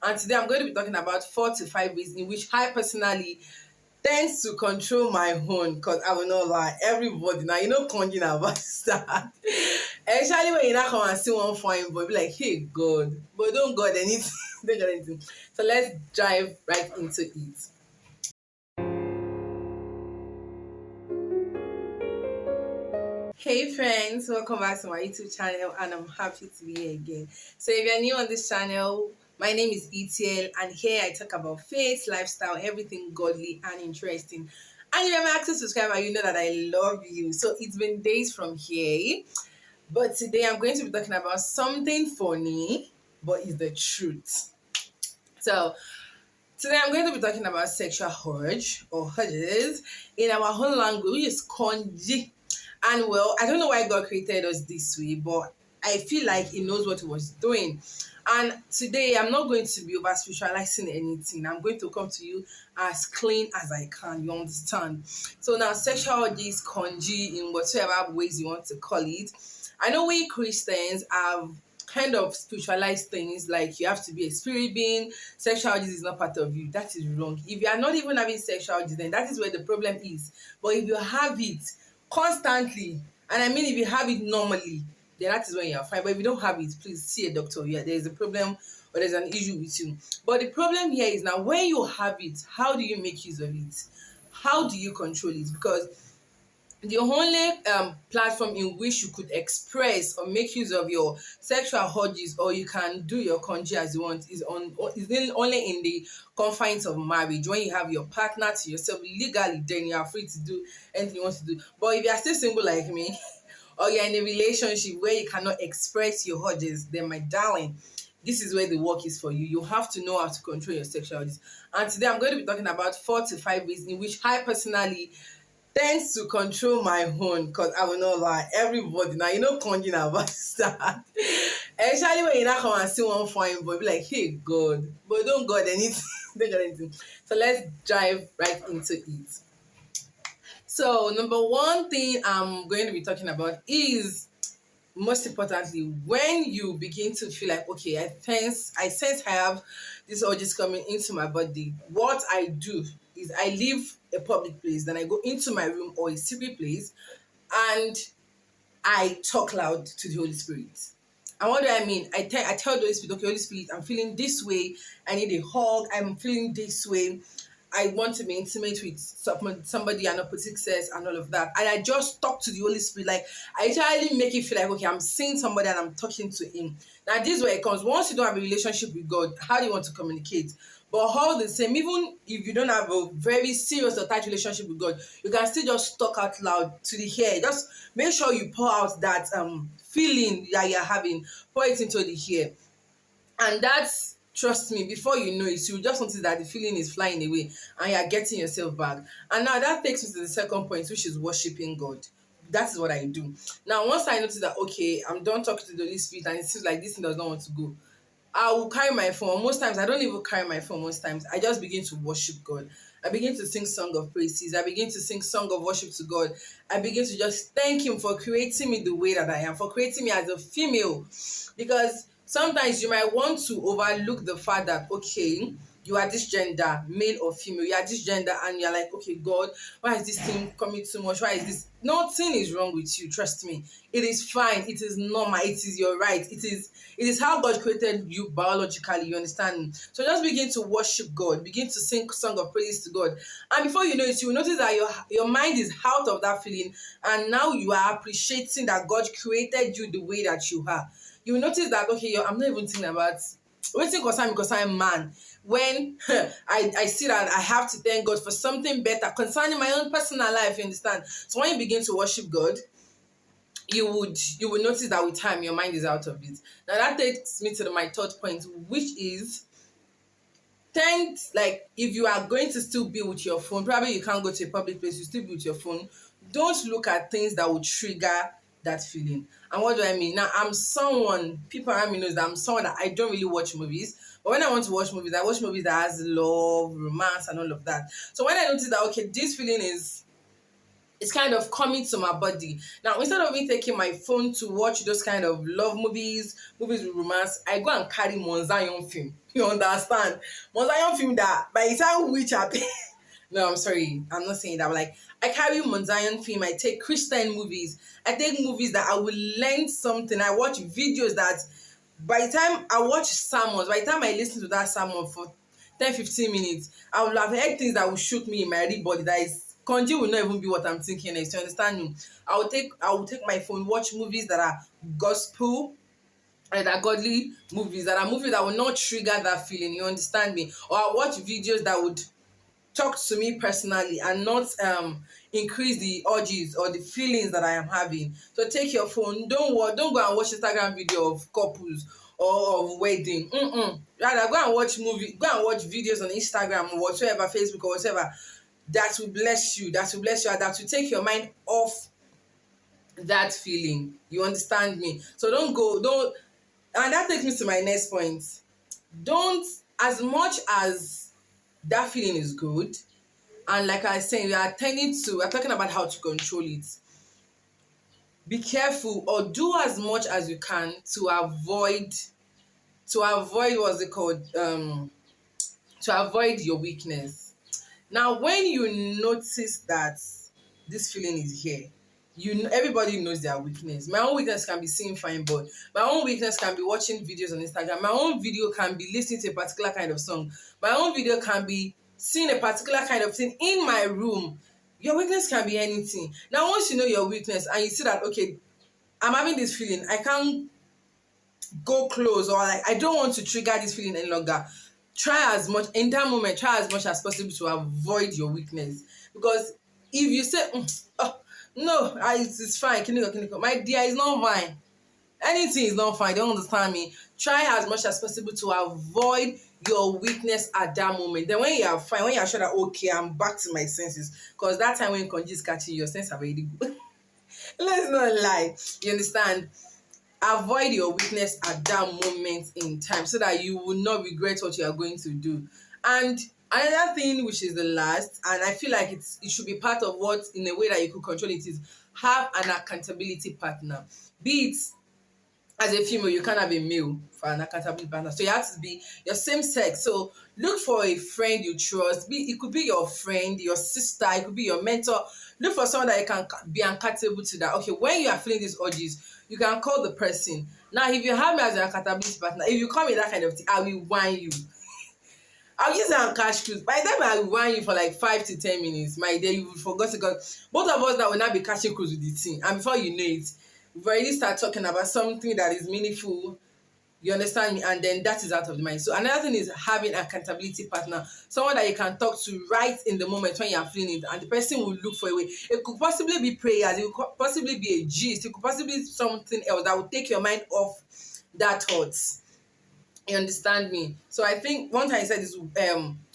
And today I'm going to be talking about 4 to 5 ways in which I personally tends to control my own, because I will not lie, everybody now, conging about that. Especially when you not come and see one fine boy, be like, hey God, but don't God anything. Don't God anything. So let's dive right into it. Hey friends, welcome back to my YouTube channel, and I'm happy to be here again. So if you're new on this channel, my name is Ithie, and here I talk about faith, lifestyle, everything godly and interesting. And if you're my active subscriber, you know that I love you. So it's been days from here, but today I'm going to be talking about something funny, but it's the truth. So today I'm going to be talking about sexual urge or urges in our own language, which is konji. And well, I don't know why God created us this way, but I feel like He knows what He was doing. And today I'm not going to be over spiritualizing anything. I'm going to come to you as clean as I can. You understand? So now sexual urges, konji, in whatever ways you want to call it. I know we Christians have kind of spiritualized things like you have to be a spirit being. Sexual urges is not part of you. That is wrong. If you are not even having sexual urges, then that is where the problem is. But if you have it constantly, and I mean if you have it normally, then that is when you're fine. But if you don't have it, please see a doctor. Yeah, there's a problem or there's an issue with you. But the problem here is now when you have it, how do you make use of it? How do you control it? Because the only platform in which you could express or make use of your sexual urges, or you can do your conji as you want, is only in the confines of marriage. When you have your partner to yourself legally, then you are free to do anything you want to do. But if you are still single like me, or you're in a relationship where you cannot express your urges, then my darling, this is where the work is for you. You have to know how to control your sexual urges. And today I'm going to be talking about 4 to 5 ways in which I personally tends to control my own, because I will not lie, everybody now, conging about that. Especially when you not come and see one fine boy, be like, hey God, but don't God anything. Don't God anything. So let's dive right into it. So number one thing I'm going to be talking about is, most importantly, when you begin to feel like, okay, I sense I have this urges coming into my body, what I do is I leave a public place, then I go into my room or a secret place, and I talk loud to the Holy Spirit. And what do I mean? I tell the Holy Spirit, okay, Holy Spirit, I'm feeling this way. I need a hug. I'm feeling this way. I want to be intimate with somebody and opposite sex and all of that. And I just talk to the Holy Spirit. Like, I totally make it feel like, okay, I'm seeing somebody and I'm talking to Him. Now, this is where it comes. Once you don't have a relationship with God, how do you want to communicate? But all the same, even if you don't have a very serious or tight relationship with God, you can still just talk out loud to the ear. Just make sure you pour out that feeling that you're having, pour it into the ear. And that's, trust me, before you know it, you just notice that the feeling is flying away and you're getting yourself back. And now that takes me to the second point, which is worshiping God. That is what I do. Now, once I notice that, okay, I'm done talking to the Holy Spirit and it seems like this thing does not want to go, I will carry my phone. Most times, I don't even carry my phone. Most times, I just begin to worship God. I begin to sing song of praises. I begin to sing song of worship to God. I begin to just thank Him for creating me the way that I am, for creating me as a female. Because sometimes you might want to overlook the fact that, okay, you are this gender, male or female, you are this gender, and you're like, okay, God, why is this thing coming too much? Why is this? Nothing is wrong with you, trust me. It is fine, it is normal, it is your right, it is how God created you biologically, you understand? So just begin to worship God, begin to sing song of praise to God. And before you know it, you will notice that your mind is out of that feeling, and now you are appreciating that God created you the way that you are. You will notice that, okay, I'm not even thinking about waiting because I'm man. When I see that I have to thank God for something better concerning my own personal life, you understand? So when you begin to worship God, you would notice that with time your mind is out of it. Now that takes me to my third point, which is like, if you are going to still be with your phone, probably you can't go to a public place, you still be with your phone, don't look at things that will trigger that feeling. And what do I mean? Now, people around me knows that I'm someone that I don't really watch movies. But when I want to watch movies, I watch movies that has love, romance, and all of that. So when I notice that, okay, this feeling is it's kind of coming to my body. Now, instead of me taking my phone to watch those kind of love movies, movies with romance, I go and carry Monzayon film. You understand? Monzayon film that by the time which I no, I'm sorry, I'm not saying that, but like I carry Monzayon film, I take Christian movies, I take movies that I will learn something. I watch videos that by the time I watch sermons, by the time I listen to that sermon for 10-15 minutes, I will have heard things that will shoot me in my real body. That is, conji will not even be what I'm thinking next. You understand me? I will take my phone, watch movies that are gospel and that are godly movies, that are movies that will not trigger that feeling. You understand me? Or I watch videos that would talk to me personally and not increase the urges or the feelings that I am having. So take your phone, don't go and watch Instagram video of couples or of wedding. Rather go and watch videos on Instagram or whatever, Facebook or whatever, that will bless you, and that will take your mind off that feeling. You understand me? So don't, and that takes me to my next point. Don't, as much as that feeling is good, and like I was saying, we're talking about how to control it. Be careful, or do as much as you can to avoid what's it called, to avoid your weakness. Now, when you notice that this feeling is here, everybody knows their weakness. My own weakness can be seeing fine, but my own weakness can be watching videos on Instagram. My own video can be listening to a particular kind of song. My own video can be seeing a particular kind of thing in my room. Your weakness can be anything. Now, once you know your weakness and you see that, okay, I'm having this feeling, I can't go close, or like I don't want to trigger this feeling any longer. Try as much as possible to avoid your weakness. Because if you say, oh, no, it's fine, clinical, my dear, it's not fine. Anything is not fine. Don't understand me. Try as much as possible to avoid your weakness at that moment. Then when you are fine, when you are sure that okay, I'm back to my senses, because that time when conji is catching your sense are already good. Let's not lie. You understand? Avoid your weakness at that moment in time so that you will not regret what you are going to do. And another thing, which is the last, and I feel like it should be part of what, in a way that you could control it, is have an accountability partner. Be it, as a female, you can't have a male for an accountability partner, so you have to be your same sex. So look for a friend you trust. It could be your friend, your sister, it could be your mentor. Look for someone that you can be accountable to, that okay, when you are feeling these urges, you can call the person. Now, if you have me as an accountability partner, if you call me that kind of thing, I will whine you. I'll use it on cash cruise. By the time I will whine you for like 5 to 10 minutes, my dear, you will forget, because both of us that will not be catching cruise with the thing, and before you know it, we've already start talking about something that is meaningful. You understand me? And then that is out of the mind. So another thing is having an accountability partner, someone that you can talk to right in the moment when you are feeling it, and the person will look for a way. It could possibly be prayers, it could possibly be a gist, it could possibly be something else that will take your mind off that thoughts. You understand me? So I think one time I said is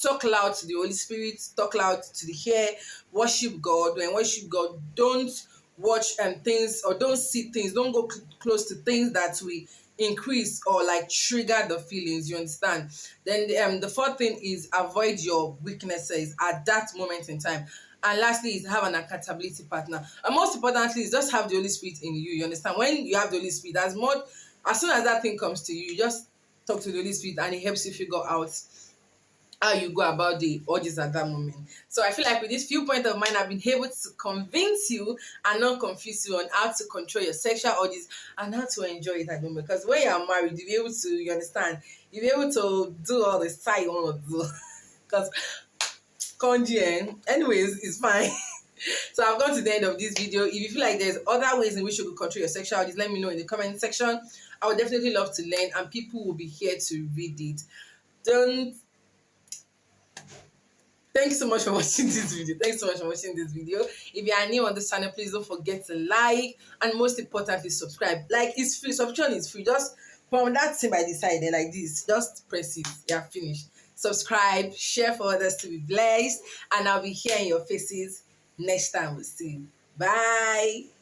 talk loud to the Holy Spirit, talk loud to the hair, worship God. When worship God, don't watch things, or don't see things, don't go close to things that will increase or like trigger the feelings. You understand? Then the fourth thing is avoid your weaknesses at that moment in time. And lastly is have an accountability partner. And most importantly is just have the Holy Spirit in you. You understand? When you have the Holy Spirit, as soon as that thing comes to you, you just talk to the Holy Spirit and it helps you figure out how you go about the urges at that moment. So I feel like with this few points of mine, I've been able to convince you and not confuse you on how to control your sexual urges and how to enjoy it at the moment. Because when you're married, you'll be able to, you understand, you'll be able to do all the stuff you want to do. Because conji, anyways, it's fine. So I've gone to the end of this video. If you feel like there's other ways in which you could control your sexual urges, let me know in the comment section. I would definitely love to learn, and people will be here to read it. Thank you so much for watching this video. If you are new on this channel, please don't forget to like, and most importantly, subscribe. Like, it's free. Subscription is free. Just from that thing by the side there, like this, just press it. You're finished. Subscribe, share for others to be blessed, and I'll be here in your faces next time. We'll see you. Bye.